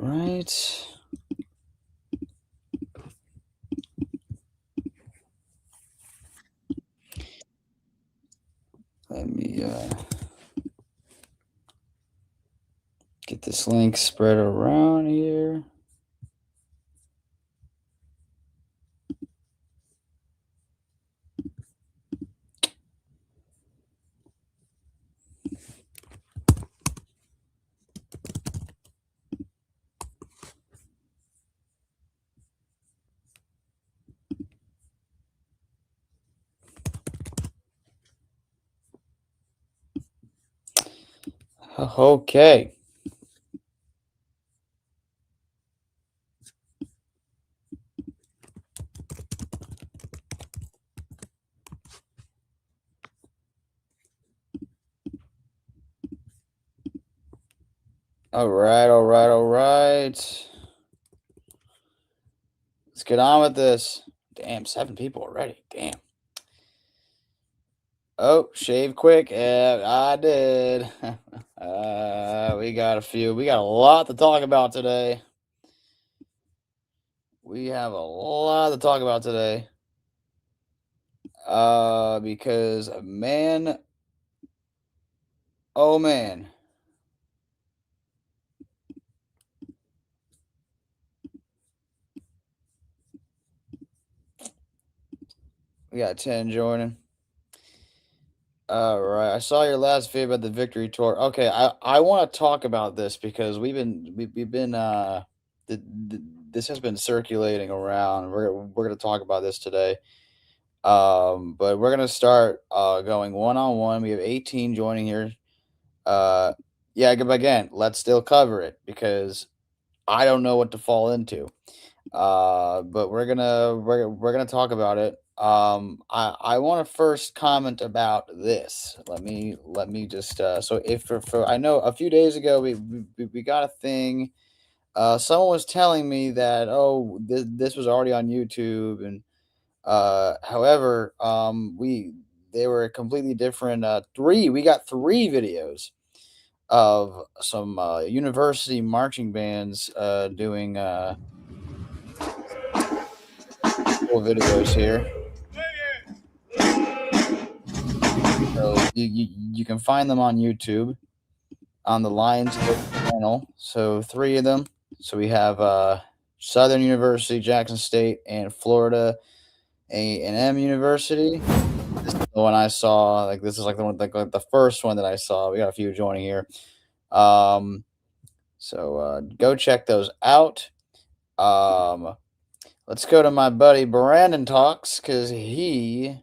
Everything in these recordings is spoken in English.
right. Let me get this link spread around here. Okay. All right. Let's get on with this. Damn, 7 people already. Damn. Oh, shave quick. Yeah, I did. We got a few. We got a lot to talk about today. We have a lot to talk about today. Because man, oh man. We got 10 joining. All right. I saw your last video about the victory tour. Okay, I want to talk about this because we've been this has been circulating around. We're gonna talk about this today. But we're gonna start going one-on-one. We have 18 joining here. Yeah, again, let's still cover it because I don't know what to fall into. But we're gonna talk about it. I want to first comment about this. Let me just so if for I know a few days ago we got a thing. Someone was telling me that this was already on YouTube, and however they were completely different. We got 3 videos of some university marching bands doing cool videos here. So you can find them on YouTube on the Lions channel. So 3 of them. So we have Southern University, Jackson State, and Florida A&M University. This is the one I saw. Like this is like the one, like the first one that I saw. We got a few joining here. So go check those out. Let's go to my buddy Brandon Talks because he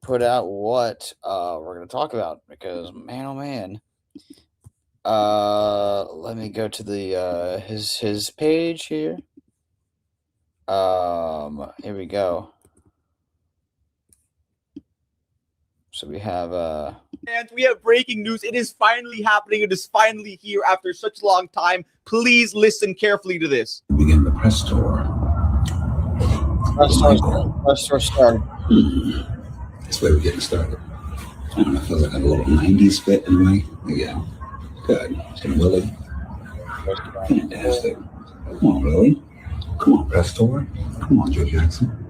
put out what we're going to talk about because man, oh man. Let me go to the his page here. Here we go. So we have and we have breaking news. It is finally happening. It is finally here after such a long time. Please listen carefully to this. Begin the press tour. Press tour started. That's where we're getting started. I don't know, it feels like a little 90s fit in a way. Yeah. Good. And Willie. Fantastic. Come on, Willie. Come on, press tour. Come on, Joe Jackson.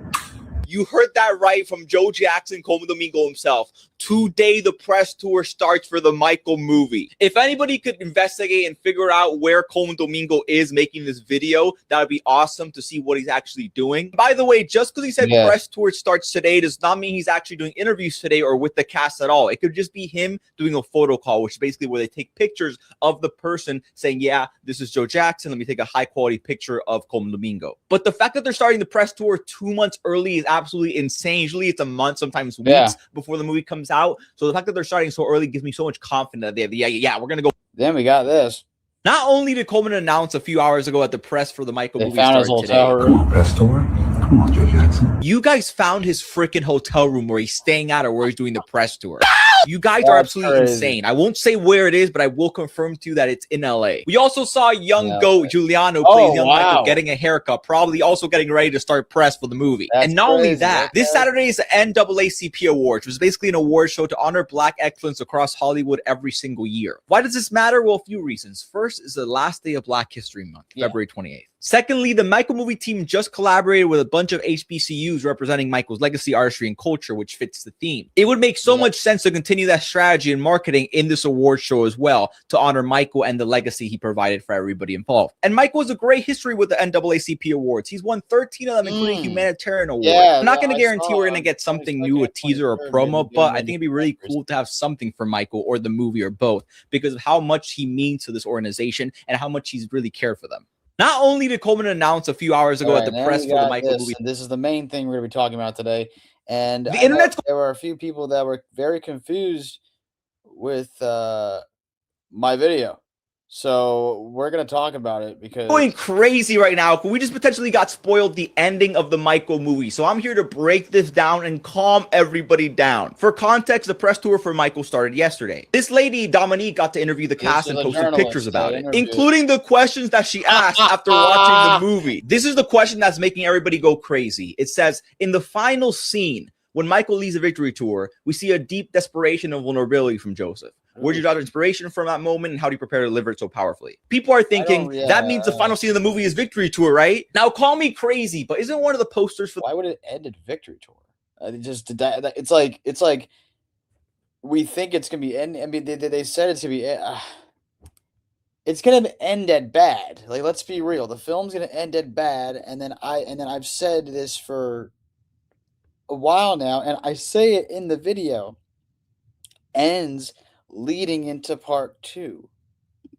You heard that right from Joe Jackson, Como Domingo himself. Today, the press tour starts for the Michael movie. If anybody could investigate and figure out where Como Domingo is making this video, that would be awesome to see what he's actually doing. By the way, just because he said press tour starts today does not mean he's actually doing interviews today or with the cast at all. It could just be him doing a photo call, which is basically where they take pictures of the person saying, yeah, this is Joe Jackson. Let me take a high quality picture of Como Domingo. But the fact that they're starting the press tour 2 months early is absolutely insane. Usually it's a month, sometimes weeks before the movie comes out. So the fact that they're starting so early gives me so much confidence that they have, we're gonna go. Then we got this. Not only did Coleman announce a few hours ago at the press for the Michael movie found his hotel room. Come on, press tour. Come on, Joe Jackson. You guys found his freaking hotel room where he's staying at or where he's doing the press tour. You guys are That's absolutely crazy. insane. I won't say where it is, but I will confirm to you that it's in LA. We also saw young Yeah. GOAT Giuliano Oh, plays young Michael wow. getting a haircut, probably also getting ready to start press for the movie. That's and not only crazy. that, this Okay. Saturday is the NAACP Awards, which is basically an award show to honor Black excellence across Hollywood every single year. Why does this matter? Well, a few reasons. First is the last day of Black History Month, Yeah. February 28th. Secondly, the Michael movie team just collaborated with a bunch of HBCUs representing Michael's legacy, artistry, and culture, which fits the theme. It would make so much sense to continue that strategy and marketing in this award show as well to honor Michael and the legacy he provided for everybody involved. And Michael has a great history with the NAACP Awards. He's won 13 of them, including a humanitarian award. Yeah, I'm not going to I guarantee saw we're going to him. get something new, a teaser or promo, but I think it'd be really cool to have something for Michael or the movie or both because of how much he means to this organization and how much he's really cared for them. Not only did Coleman announce a few hours ago at the press for the Michael movie. And this is the main thing we're going to be talking about today. And the internet's there were a few people that were very confused with my video. So we're going to talk about it because going crazy right now. We just potentially got spoiled the ending of the Michael movie. So I'm here to break this down and calm everybody down. For context, the press tour for Michael started yesterday. This lady, Dominique, got to interview the cast and posted pictures about it, including the questions that she asked after watching the movie. This is the question that's making everybody go crazy. It says, in the final scene, when Michael leaves the victory tour, we see a deep desperation and vulnerability from Joseph. Where'd you draw the inspiration from that moment, and how do you prepare to deliver it so powerfully? People are thinking that means the final scene of the movie is victory tour, right? Now, call me crazy, but isn't one of the posters for why would it end at victory tour? It's like we think it's gonna be end. I mean, they said it's gonna be. It's gonna end at bad. Like, let's be real. The film's gonna end at bad, and then I've said this for a while now, and I say it in the video. Ends leading into part 2.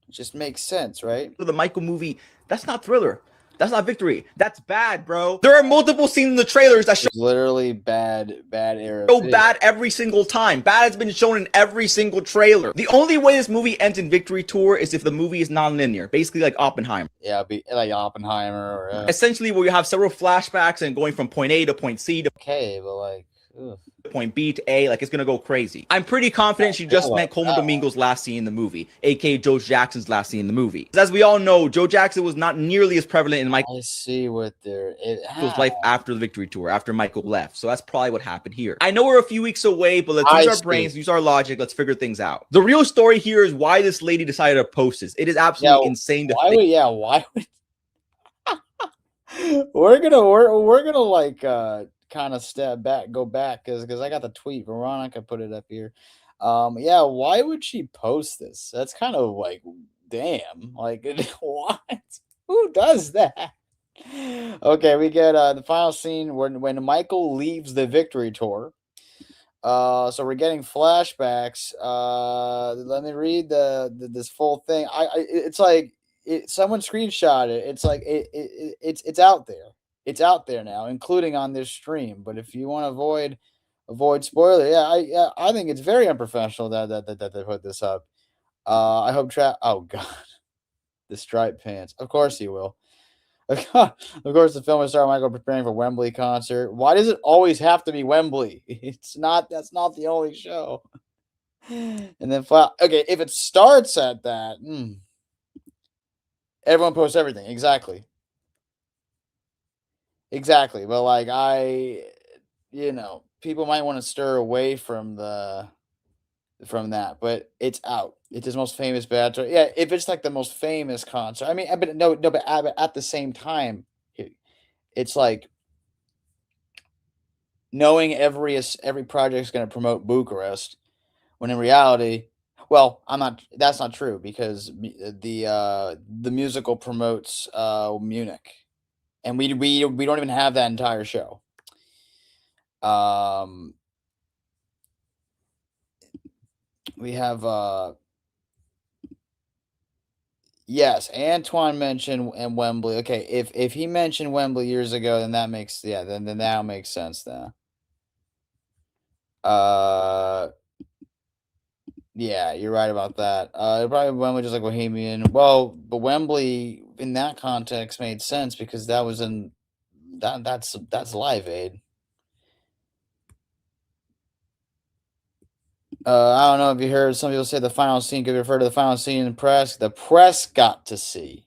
It just makes sense, right? the Michael movie? That's not Thriller. That's not Victory. That's bad, bro. There are multiple scenes in the trailers that show literally bad era. So bad every single time. Bad has been shown in every single trailer. The only way this movie ends in victory tour is if the movie is non-linear, basically like Oppenheimer. Yeah, be like Oppenheimer. Or, essentially, where you have several flashbacks and going from point A to point C to but like. Ugh. Point B to A, like it's gonna go crazy. I'm pretty confident she just meant Coleman Domingo's last scene in the movie, aka Joe Jackson's last scene in the movie. As we all know, Joe Jackson was not nearly as prevalent in Michael's life after the victory tour, after Michael left. So that's probably what happened here. I know we're a few weeks away, but let's use our brains, use our logic, let's figure things out. The real story here is why this lady decided to post this. It is absolutely insane to think. Why would we're gonna like kind of go back because I got the tweet. Veronica put it up here. Why would she post this? That's kind of like, damn, like what? Who does that? Okay, we get the final scene when Michael leaves the victory tour. So we're getting flashbacks. Let me read this full thing. It's like someone screenshot it. It's like it's out there. It's out there now, including on this stream. But if you want to avoid spoiler, I think it's very unprofessional that they put this up. I hope oh god, the striped pants. Of course he will. Of course, the film will start Michael preparing for Wembley concert. Why does it always have to be Wembley? That's not the only show. And then okay, if it starts at that, everyone posts everything. Exactly. But like people might want to stir away from that, but it's out. It's his most famous battle. Yeah, if it's like the most famous concert. I mean, but at the same time, it's like knowing every project is going to promote Bucharest, when in reality, well, that's not true because the musical promotes Munich. And we don't even have that entire show. We have yes, Antoine mentioned and Wembley. Okay, if he mentioned Wembley years ago, then that makes then that makes sense then. Yeah, you're right about that. Probably Wembley just like Bohemian. Well, but Wembley in that context made sense because that was that's Live Aid. I don't know if you heard some people say the final scene could refer to the final scene in the press. The press got to see.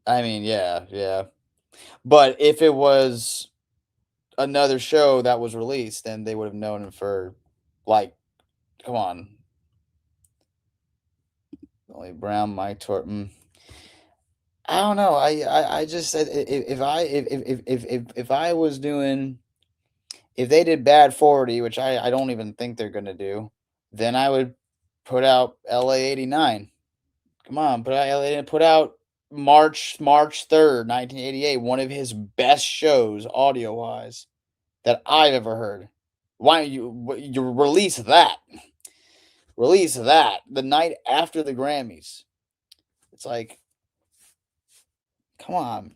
I mean, yeah, yeah. But if it was another show that was released, then they would have known him for, like, come on. Only Brown, Mike Torton. I don't know. I just said if I was doing, if they did Bad 40, which I don't even think they're gonna do, then I would put out LA 89. Come on, put out March 3rd, 1988, one of his best shows audio wise that I've ever heard. Why don't you release that? Release that the night after the Grammys. It's like, come on.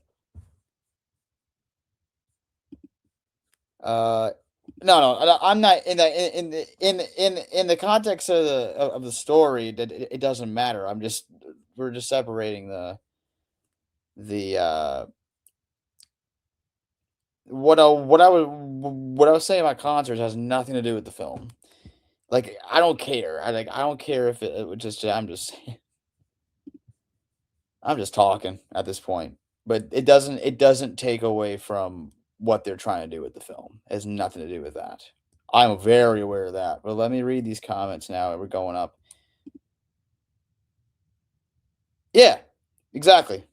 Uh, no, I'm not in the context of the story. That it doesn't matter. We're just separating the what I was saying about concerts has nothing to do with the film. Like, I don't care. I don't care if it would just. I'm just talking at this point, but it doesn't take away from what they're trying to do with the film. It has nothing to do with that. I'm very aware of that. But let me read these comments now. We're going up. Yeah, exactly.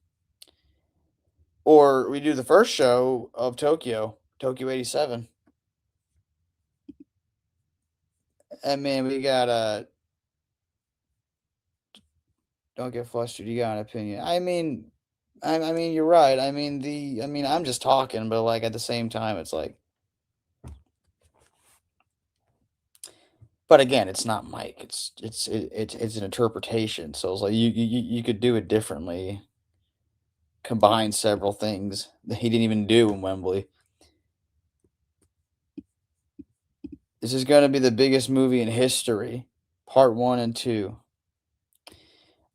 Or we do the first show of Tokyo 87. And man, we got don't get flustered. You got an opinion. I mean, you're right. I'm just talking, but like at the same time, it's like. But again, it's not Mike. It's an interpretation. So it's like you could do it differently. Combine several things that he didn't even do in Wembley. This is going to be the biggest movie in history. Part 1 and 2.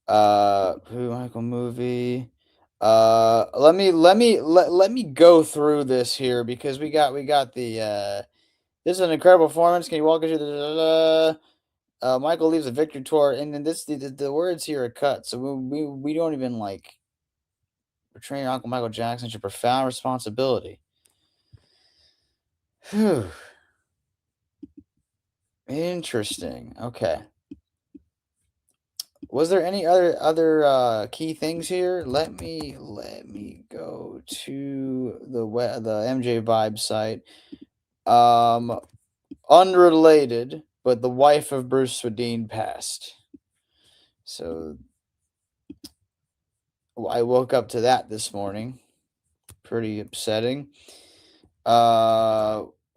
Who Michael movie? Let me go through this here because we got the. This is an incredible performance. Can you walk us through the? Michael leaves a victory tour, and then the words here are cut, so we don't even like. Portraying your Uncle Michael Jackson is your profound responsibility. Whew. Interesting. Okay. Was there any other key things here? Let me go to the MJ Vibe site. Unrelated, but the wife of Bruce Swedien passed. So I woke up to that this morning. Pretty upsetting.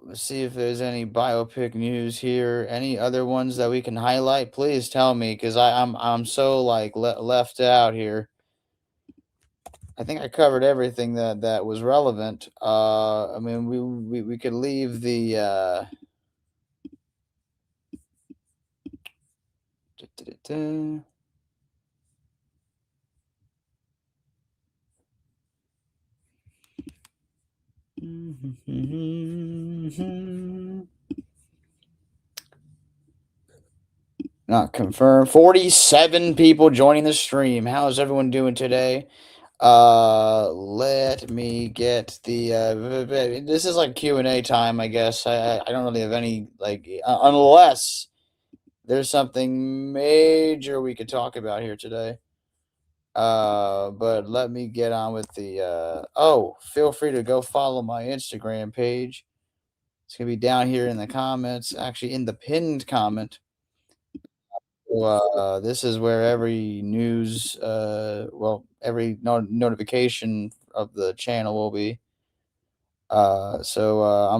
Let's see if there's any biopic news here. Any other ones that we can highlight? Please tell me, because I'm so like left out here. I think I covered everything that was relevant. I mean, we could leave the. Not confirmed. 47 people joining the stream. How is everyone doing today? Let me get the. This is like Q&A time, I guess. I don't really have any like unless there's something major we could talk about here today. But let me get on with the. Feel free to go follow my Instagram page. It's gonna be down here in the comments, actually in the pinned comment. So, this is where every news, every notification of the channel will be. I'm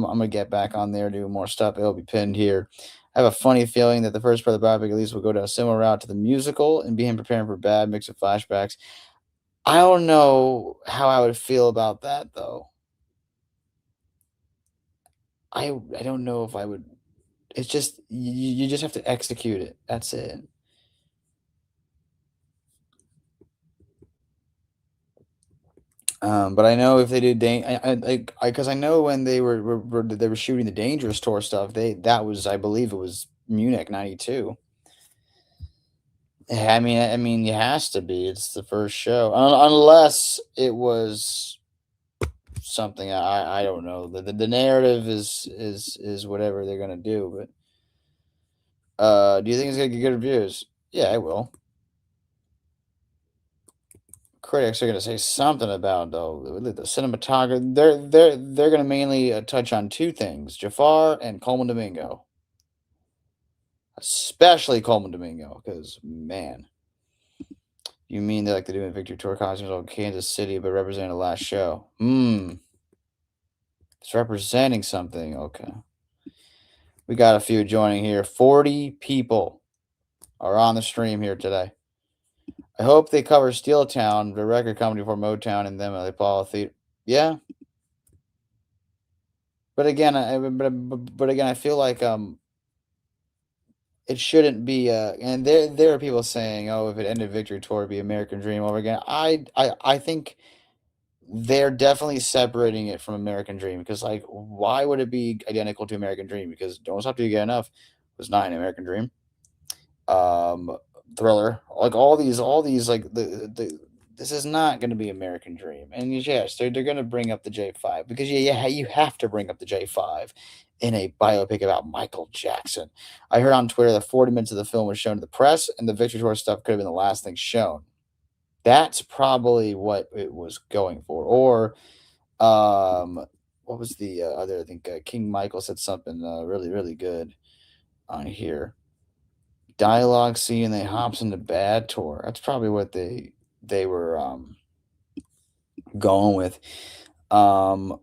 gonna get back on there, do more stuff. It'll be pinned here. I have a funny feeling that the first part of the biopic at least will go down a similar route to the musical and be him preparing for a bad mix of flashbacks. I don't know how I would feel about that though. I don't know if I would. It's just you just have to execute it. That's it. But I know if they did, because I know when they were shooting the Dangerous Tour stuff, that was, I believe it was Munich '92. I mean, it has to be. It's the first show, unless it was something I don't know. The narrative is whatever they're gonna do. But do you think it's gonna get good reviews? Yeah, it will. Critics are going to say something about though the cinematography. They're going to mainly touch on two things: Jafar and Coleman Domingo, especially Coleman Domingo, because man, you mean they're like they're doing Victory Tour costumes on Kansas City, but representing the last show? It's representing something. Okay, we got a few joining here. 40 people are on the stream here today. I hope they cover Steel Town, the record company for Motown, and them at the Apollo Theater. Yeah. But again, I feel like it shouldn't be. And there are people saying, "Oh, if it ended Victory Tour, it'd be American Dream over again." I think they're definitely separating it from American Dream, because like, why would it be identical to American Dream? Because Don't Stop Till You Get Enough was not an American Dream. Thriller, like all these like the this is not going to be American Dream. And yes, they're going to bring up the J5, because you have to bring up the J5 in a biopic about Michael Jackson. I heard on Twitter that 40 minutes of the film was shown to the press, and the Victory Tour stuff could have been the last thing shown. That's probably what it was going for. Or what was the other? I think King Michael said something really, really good on here. Dialogue scene, and they hops into Bad Tour. That's probably what they were going with. What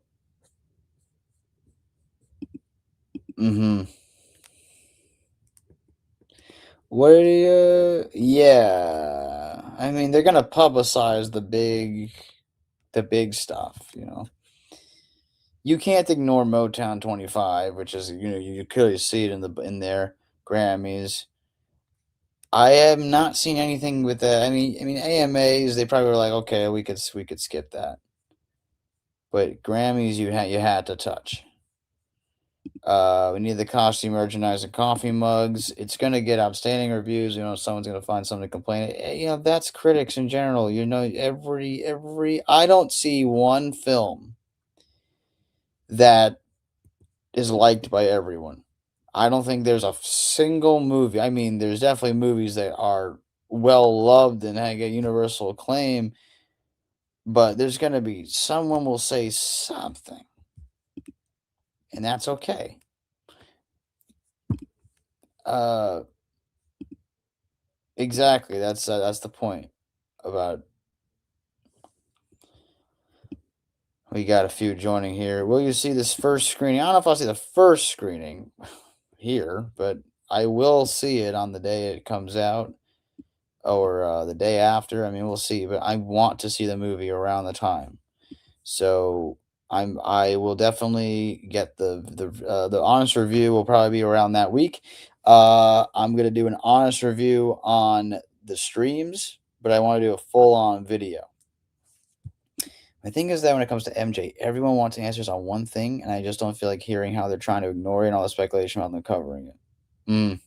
do you? Yeah, I mean, they're gonna publicize the big stuff. You can't ignore Motown 25, which is, you clearly see it in their Grammys. I have not seen anything with that. I mean, AMAs, they probably were like, okay, we could skip that. But Grammys, you had to touch. We need the costume merchandise and coffee mugs. It's gonna get outstanding reviews. Someone's gonna find something to complain. That's critics in general. Every I don't see one film that is liked by everyone. I don't think there's a single movie. I mean, there's definitely movies that are well loved and get universal acclaim, but there's going to be someone will say something, and that's okay. Exactly. That's the point about. We got a few joining here. Will you see this first screening? I don't know if I'll see the first screening here, but I will see it on the day it comes out, or the day after. I mean, we'll see, but I want to see the movie around the time. So I will definitely get the honest review will probably be around that week. I'm gonna do an honest review on the streams, but I want to do a full on video. My thing is that when it comes to MJ, everyone wants answers on one thing, and I just don't feel like hearing how they're trying to ignore it and all the speculation about them covering it.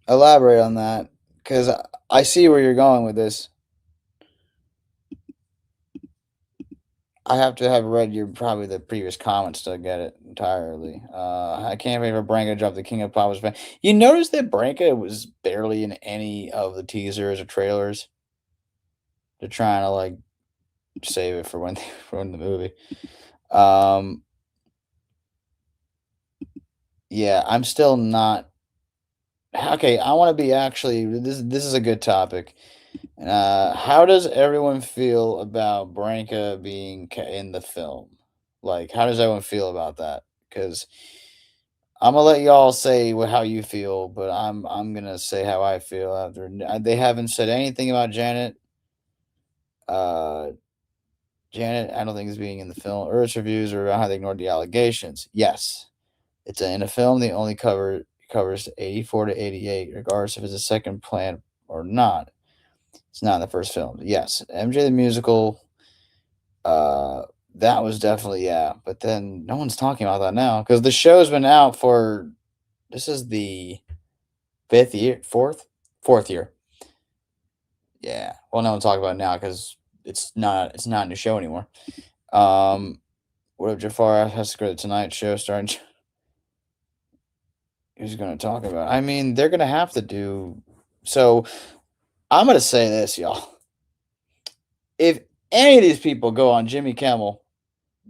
Elaborate on that, because I see where you're going with this. I have to have read probably the previous comments to get it entirely. I can't wait for Branca to drop the King of Pop was fan. You notice that Branca was barely in any of the teasers or trailers. They're trying to like save it for when the movie. Yeah, I'm still not. Okay, I want to be actually. This is a good topic. How does everyone feel about Branca being in the film? Like, how does everyone feel about that? Because I'm gonna let y'all say how you feel, but I'm gonna say how I feel after. They haven't said anything about Janet. Janet, I don't think is being in the film. Earth's reviews or how they ignored the allegations. Yes, it's in a film. They only covers 84 to 88, regardless if it's a second plan or not. It's not in the first film. Yes, MJ the musical. That was definitely, yeah. But then no one's talking about that now because the show's been out for, this is the fourth year. Yeah. Well, no one's talking about it now because it's not in the show anymore. What if Jafar has to go to the Tonight Show starring? Who's going to talk about? I mean, they're going to have to do. So I'm going to say this, y'all. If any of these people go on Jimmy Kimmel,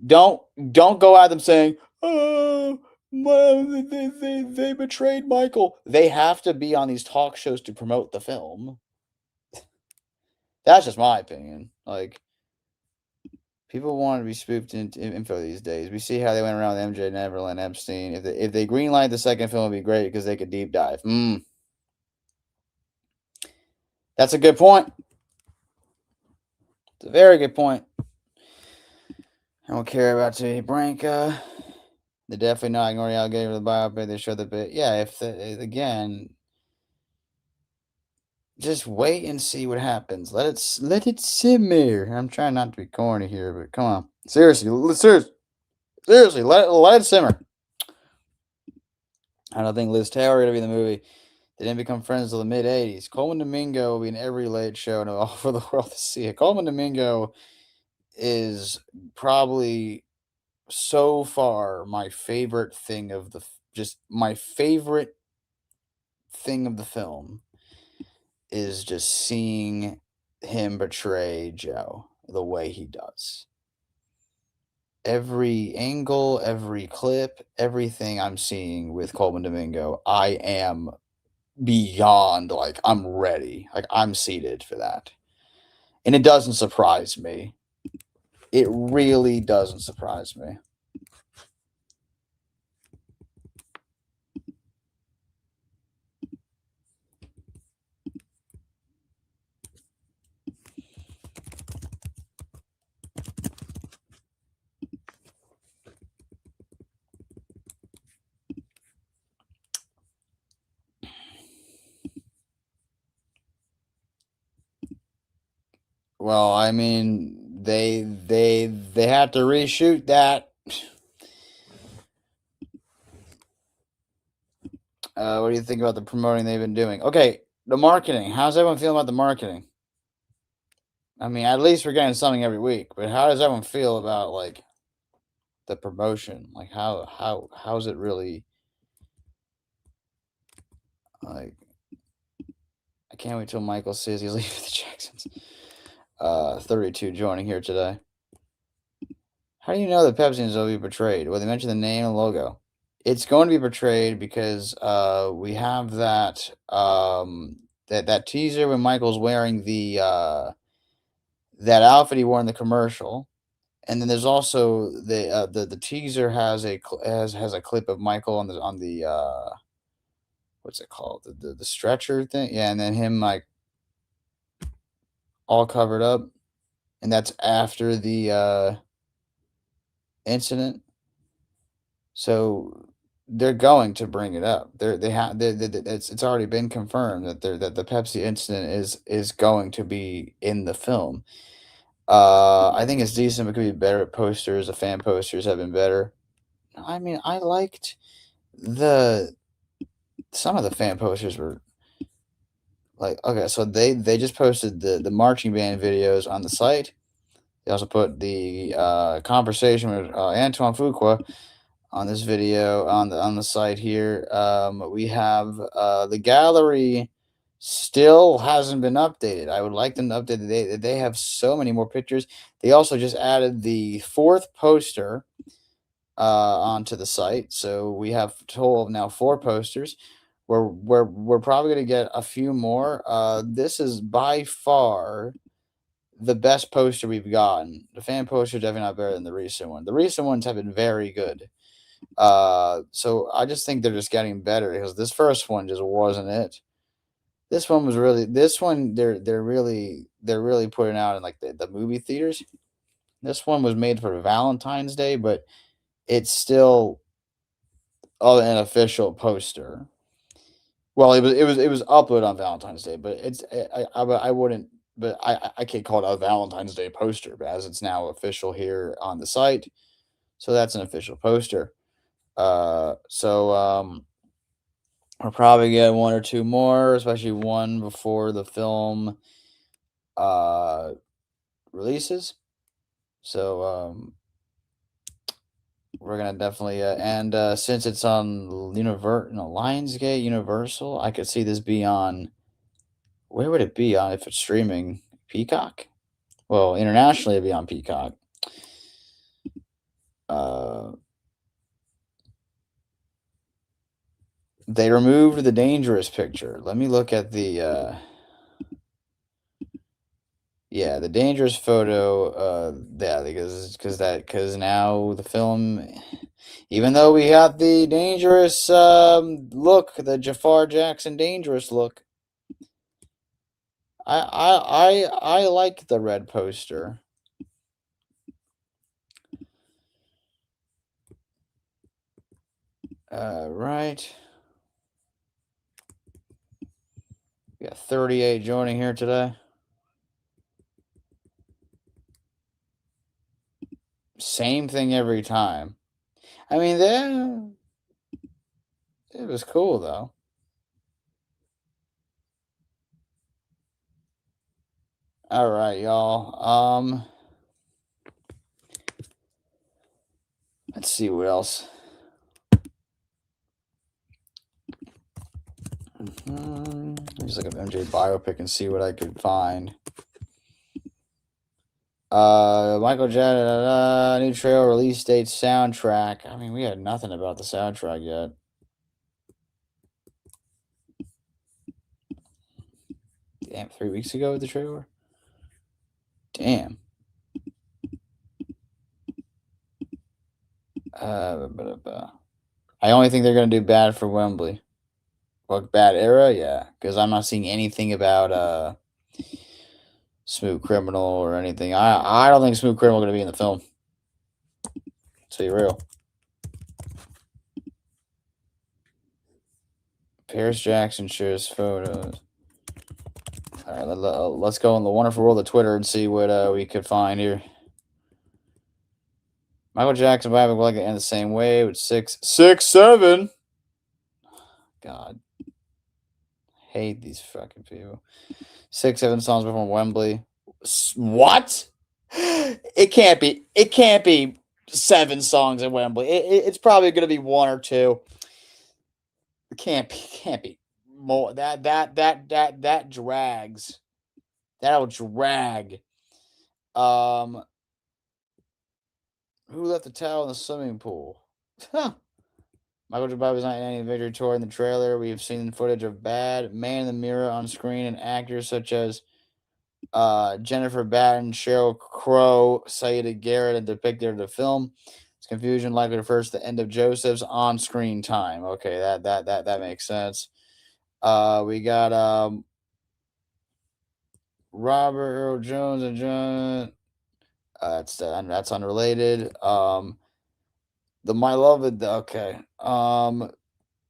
don't go at them saying, "Oh, they betrayed Michael." They have to be on these talk shows to promote the film. That's just my opinion. Like, people want to be spoofed into info these days. We see how they went around with MJ Neverland, Epstein. If they greenlight the second film, it'd be great because they could deep dive. That's a good point. It's a very good point. I don't care about T. Branca. They're definitely not ignoring the alligator of the biopic. They show the bit. Yeah, again, just wait and see what happens. Let it simmer. I'm trying not to be corny here, but come on, seriously, let it simmer. I don't think Liz Taylor gonna be in the movie. They didn't become friends until the mid '80s. Coleman Domingo will be in every late show and all for the world to see it. Coleman Domingo is probably so far my favorite thing of my favorite thing of the film is just seeing him betray Joe the way he does. Every angle, every clip, everything I'm seeing with Coleman Domingo, I am beyond, like, I'm ready. Like, I'm seated for that. And it doesn't surprise me. It really doesn't surprise me. Well, I mean, they had to reshoot that. What do you think about the promoting they've been doing? Okay, the marketing. How's everyone feeling about the marketing? I mean, at least we're getting something every week, but how does everyone feel about, like, the promotion? Like, how's it really, like, I can't wait till Michael says he's leaving the Jacksons. 32 joining here today. How do you know the Pepsians will be portrayed? Well, they mentioned the name and logo. It's going to be portrayed because we have that that teaser when Michael's wearing the that outfit he wore in the commercial, and then there's also the teaser has a has a clip of Michael on the what's it called, the stretcher thing, yeah, and then him, like, all covered up, and that's after the incident. So they're going to bring it up. It's already been confirmed that the Pepsi incident is going to be in the film. I think it's decent. It could be better at posters. The fan posters have been better. I mean, I liked some of the fan posters were like, okay, so they just posted the marching band videos on the site. They also put the conversation with Antoine Fuqua on this video on the site here. We have the gallery still hasn't been updated. I would like them to update it. They have so many more pictures. They also just added the fourth poster onto the site, so we have a total of now 4 posters. We're probably going to get a few more. This is by far the best poster we've gotten. The fan poster definitely not better than the recent one. The recent ones have been very good. So I just think they're just getting better because this first one just wasn't it. This one was really, they're really putting out in, like, the movie theaters. This one was made for Valentine's Day, but it's still an official poster. Well, it was uploaded on Valentine's Day, but I wouldn't. But I can't call it a Valentine's Day poster, but as it's now official here on the site, so that's an official poster. So we'll probably get one or two more, especially one before the film releases. So we're gonna definitely and since it's on Lionsgate Universal, I could see this be on. Where would it be on if it's streaming? Peacock? Well, internationally it'd be on Peacock. They removed the dangerous picture. Let me look at the yeah, the dangerous photo. Yeah, because now the film, even though we got the dangerous look, the Jafar Jackson dangerous look, I like the red poster. Right. We got 38 joining here today. Same thing every time. I mean, it was cool though. All right, y'all. Let's see what else. Just look at MJ Biopic and see what I could find. Michael Jackson, new trailer, release date, soundtrack. I mean, we had nothing about the soundtrack yet. Damn, 3 weeks ago with the trailer? Damn. I only think they're going to do bad for Wembley. What, bad era? Yeah, because I'm not seeing anything about Smooth Criminal or anything. I don't think Smooth Criminal is going to be in the film. To be real. Paris Jackson shares photos. All right, let's go in the wonderful world of Twitter and see what we could find here. Michael Jackson Biopic will like to end the same way with 7. God, hate these fucking people. 7 songs before Wembley. What? It can't be. It can't be 7 songs at Wembley. It's probably going to be 1 or 2. It can't be. Can't be more. That drags. That'll drag. Who left the towel in the swimming pool? Huh. Michael J. Bobby's not in any victory tour in the trailer. We have seen footage of Bad, Man in the Mirror on screen, and actors such as Jennifer Batten, Sheryl Crow, Saida Garrett, and depicted in the film. It's confusion likely refers to the end of Joseph's on-screen time. Okay, that makes sense. We got Robert Earl Jones and John. That's unrelated. The My Love. Okay.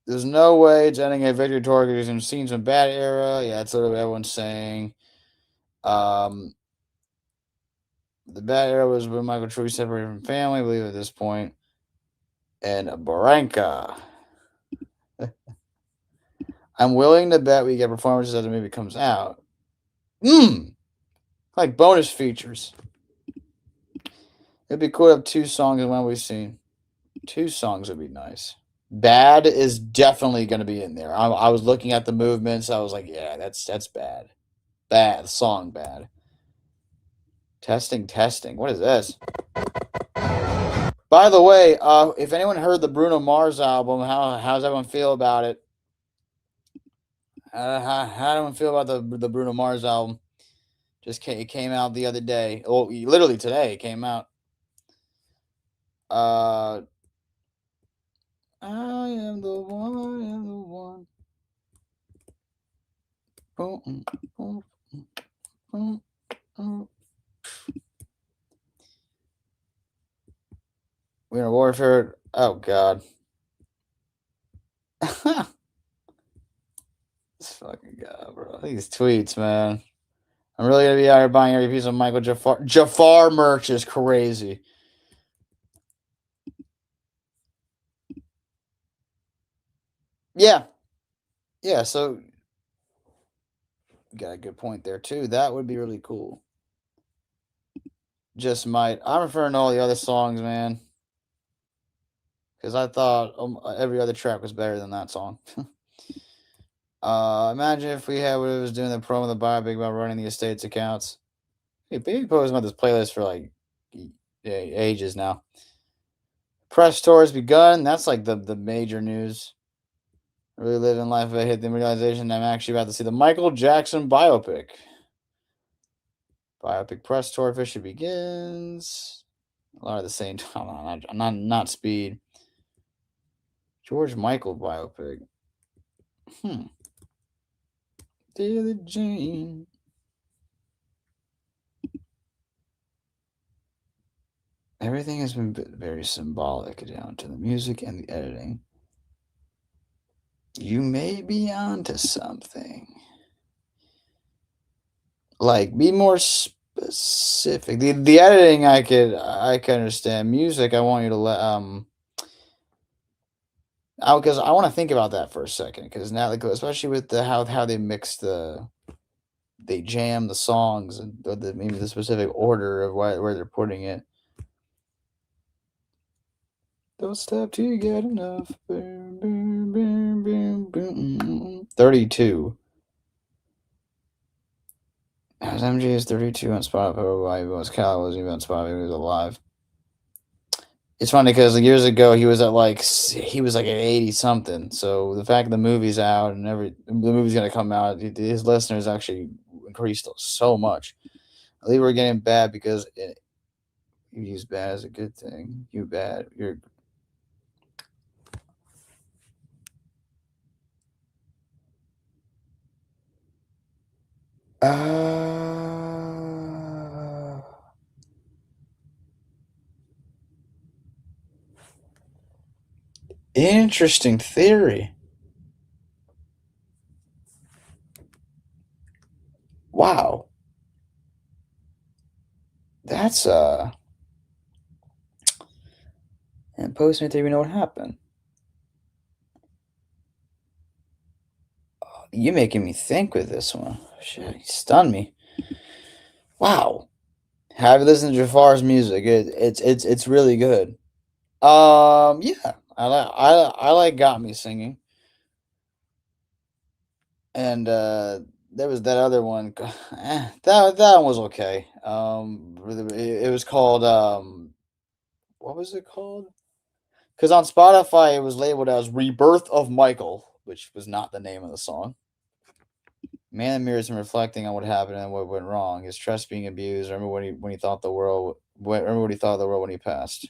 There's no way it's ending a victory tour because we've seen some bad era. Yeah, that's what everyone's saying. The bad era was when Michael truly separated from family, I believe, at this point. And Barranca. I'm willing to bet we get performances as the movie comes out. Like bonus features. It'd be cool to have 2 songs in one we've seen. 2 songs would be nice. Bad is definitely going to be in there. I was looking at the movements. I was like, yeah, that's bad. Bad. Song bad. Testing. What is this? By the way, if anyone heard the Bruno Mars album, how's everyone feel about it? How does everyone feel about the Bruno Mars album? It came out the other day. Oh, literally today it came out. I am the one. Boom, boom, boom, boom. We're in warfare. Oh God. These tweets, man. I'm really gonna be out here buying every piece of Michael Jafar merch is crazy. Yeah. Yeah, so you got a good point there too. That would be really cool. Just might. I'm referring to all the other songs, man. Because I thought every other track was better than that song. Imagine if we had what it was doing the promo of the biopic about running the estate's accounts. Hey, Baby posting about this playlist for like ages now. Press tour has begun. That's like the major news. Really living life. I hit the realization I'm actually about to see the Michael Jackson biopic. Biopic press tour officially begins. A lot of the same time. Not speed. George Michael biopic. Daily Jane. Everything has been very symbolic down to the music and the editing. You may be onto something. Like, be more specific. The editing I could understand. Music, I want you to let because I want to think about that for a second. Because now, like, especially with the how they mix they jam the songs and maybe the specific order of where they're putting it. Don't stop till you get enough. 32. As MJ is 32 on Spotify, why he was Cal was even on Spotify when he was alive. It's funny because years ago he was at at 80 something. So the fact the movie's out and the movie's gonna come out, his listeners actually increased so much. I think we're getting bad because you use bad as a good thing. You bad. You're interesting theory. Wow. That's and post me theory, we know what happened. You're making me think with this one. Shit, you stunned me. Wow. Have you listened to Jafar's music? It's really good. Yeah, I like Got Me Singing, and there was that other one. That one was okay. It was called what was it called? Because on Spotify it was labeled as "Rebirth of Michael," which was not the name of the song. Man in the mirror is reflecting on what happened and what went wrong. His trust being abused. Remember when he thought the world. Remember what he thought of the world when he passed.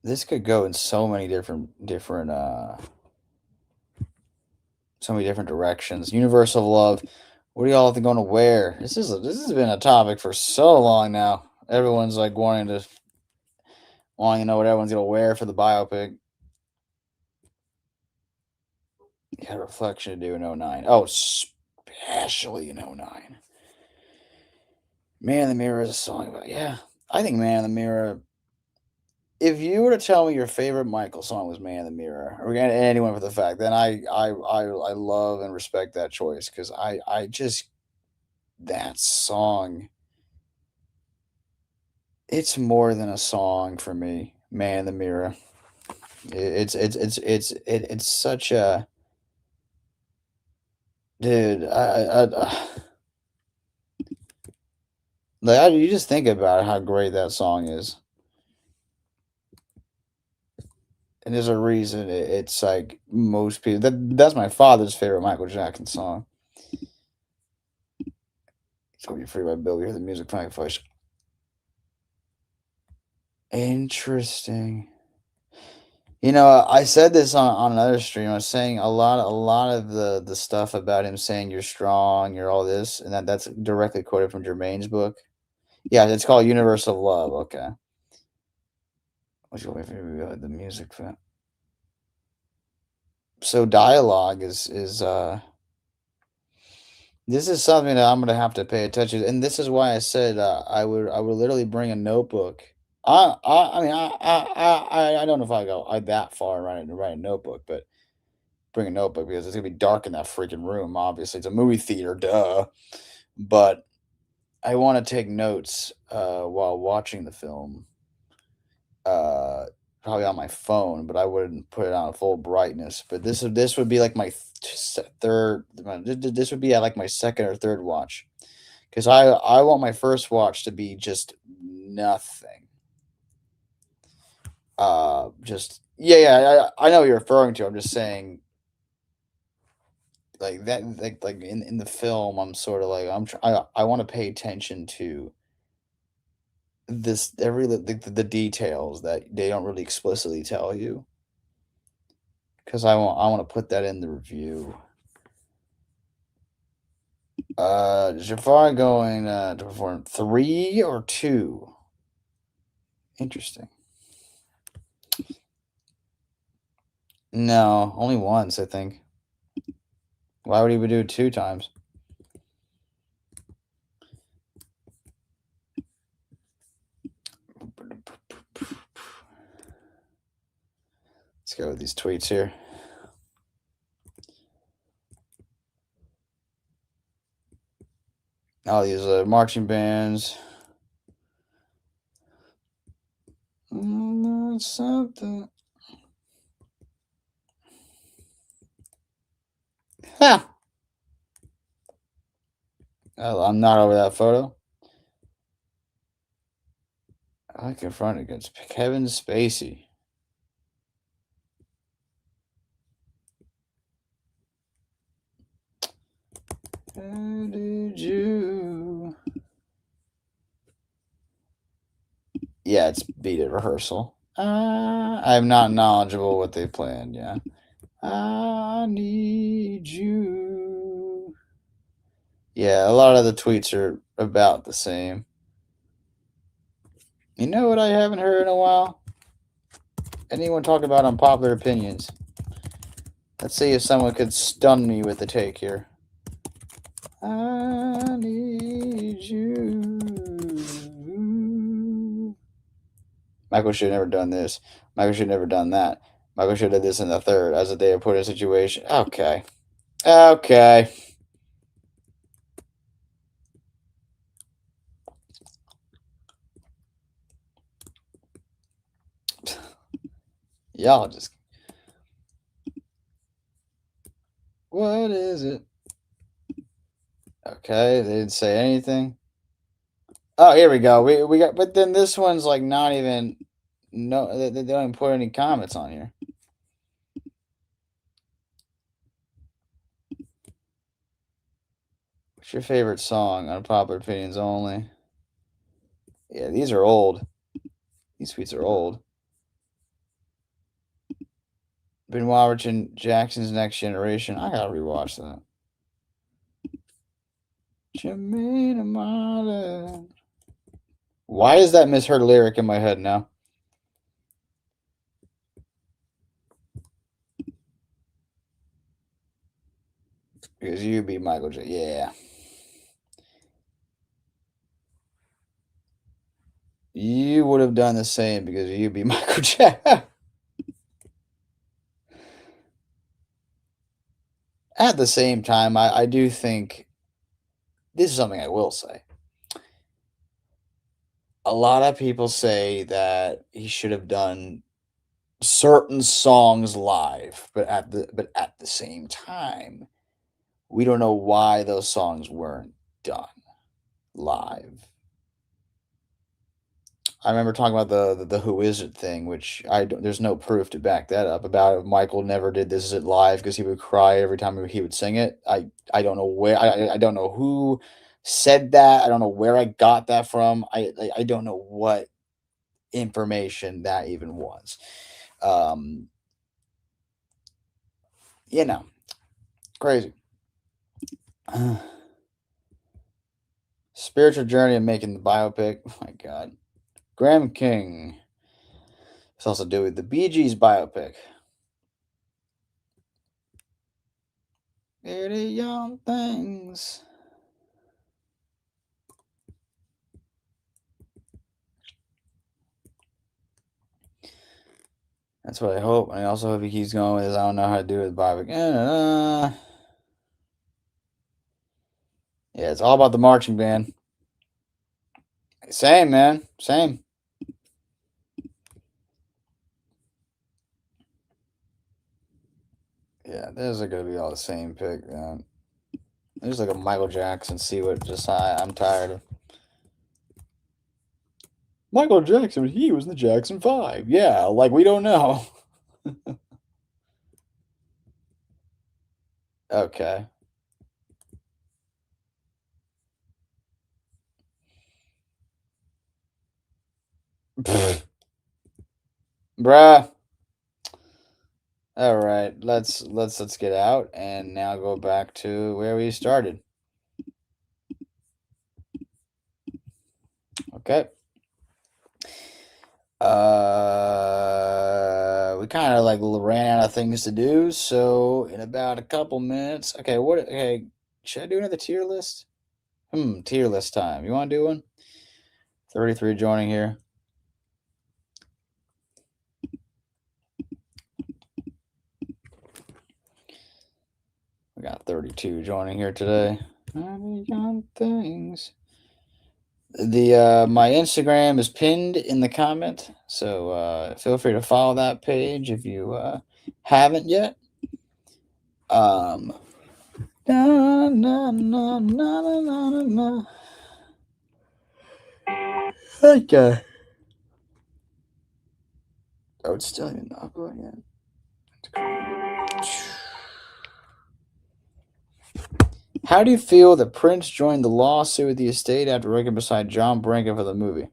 This could go in so many different so many different directions. Universal love. What are y'all think going to wear? This has been a topic for so long now. Everyone's like wanting to know what everyone's gonna wear for the biopic. Yeah, reflection to do in 09. Oh, especially in 09. Man in the Mirror is a song about, yeah. I think Man in the Mirror. If you were to tell me your favorite Michael song was Man in the Mirror, or anyone for the fact, then I love and respect that choice because I just that song. It's more than a song for me. Man in the Mirror. It's such a dude. You just think about how great that song is. And there's a reason it's like most people. That's my father's favorite Michael Jackson song. It's gonna be free by Bill. You hear the music playing first. Interesting. You know, I said this on another stream. I was saying a lot of the stuff about him saying you're strong, you're all this, and that's directly quoted from Jermaine's book. Yeah, it's called Universal Love. Okay. What's your favorite the music for? So dialogue is this is something that I'm gonna have to pay attention to, and this is why I said I would literally bring a notebook. I mean I don't know if I go that far and write a notebook, but bring a notebook because it's gonna be dark in that freaking room. Obviously, it's a movie theater, duh. But I want to take notes while watching the film. Uh, Probably on my phone, but I wouldn't put it on full brightness. But this would be like my third. This would be at like my second or third watch, because I want my first watch to be just nothing. Just I know what you're referring to. I'm just saying like that like in the film I'm sort of like I want to pay attention to this the details that they don't really explicitly tell you, because I want to put that in the review. Jafar going to perform 3 or 2. Interesting. No, only once, I think. Why would he do it 2 times? Let's go with these tweets here. All these marching bands. Something. Ha! Oh, I'm not over that photo. I confronted against Kevin Spacey. How did you? Yeah, it's beat at rehearsal. I'm not knowledgeable what they planned. Yeah, I need you. Yeah, a lot of the tweets are about the same. You know what I haven't heard in a while? Anyone talk about unpopular opinions? Let's see if someone could stun me with the take here. I need you. Michael should have never done this. Michael should have never done that. Michael should have this in the third, as if they have put in a situation. Okay. Okay. Y'all just. What is it? Okay, they didn't say anything. Oh, here we go. We got, but then this one's like not even. No, they don't even put any comments on here. What's your favorite song? Unpopular opinions only. Yeah, these are old. These tweets are old. Been watching Jackson's Next Generation. I gotta rewatch that. Jermaine Amada. Why is that misheard lyric in my head now? Because you be Michael J. Yeah. You would have done the same because you be Michael J. At the same time, I do think this is something I will say. A lot of people say that he should have done certain songs live, but at the same time, we don't know why those songs weren't done live. I remember talking about the Who Is It thing, which there's no proof to back that up about if Michael never did This Is It live because he would cry every time he would sing it. I don't know where I don't know who said that. I don't know where I got that from. I don't know what information that even was. You know, crazy. Spiritual journey of making the biopic. Oh my God. Graham King. It's also doing the Bee Gees biopic. Pretty young things. That's what I hope. I also hope he keeps going with his I don't know how to do it with Biopic. Yeah, it's all about the marching band. Same, man. Same. Yeah, those are gonna be all the same pick, man. There's like a Michael Jackson. See what? Just I'm tired of Michael Jackson. He was in the Jackson 5. Yeah, like we don't know. Okay. Bruh. All right, let's get out and now go back to where we started. Okay. We kind of like ran out of things to do, so in about a couple minutes. Okay, okay, should I do another tier list? Tier list time. You want to do one? 33 joining here. We got 32 joining here today. Young things. My Instagram is pinned in the comment, so feel free to follow that page if you haven't yet. Na, na, na, na, na, na, na. Okay. Oh, it's still even not going yet. How do you feel that Prince joined the lawsuit with the estate after working beside John Branca for the movie?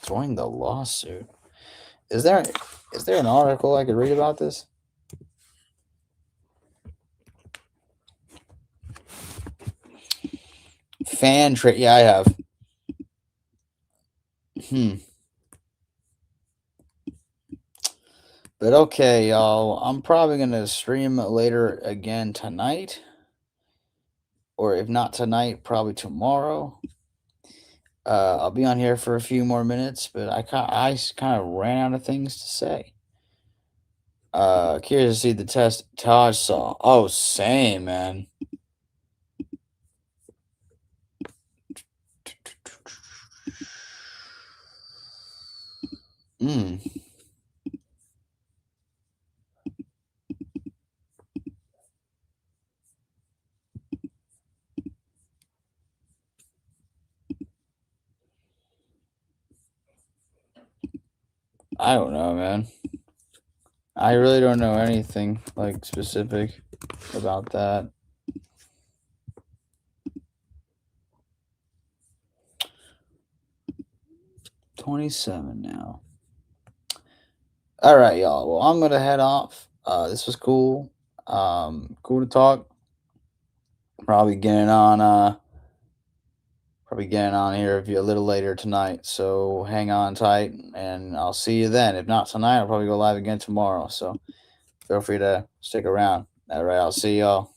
Joined the lawsuit. Is there an article I could read about this? Fan trade. Yeah, I have. But okay, y'all. I'm probably gonna stream later again tonight, or if not tonight, probably tomorrow. I'll be on here for a few more minutes, but I kind of ran out of things to say. Curious to see the test Taj saw. Oh, same, man. I don't know, man. I really don't know anything like specific about that. $27 now. All right, y'all. Well, I'm gonna head off. This was cool. Cool to talk. Probably getting on here a little later tonight. So hang on tight, and I'll see you then. If not tonight, I'll probably go live again tomorrow. So feel free to stick around. All right, I'll see y'all.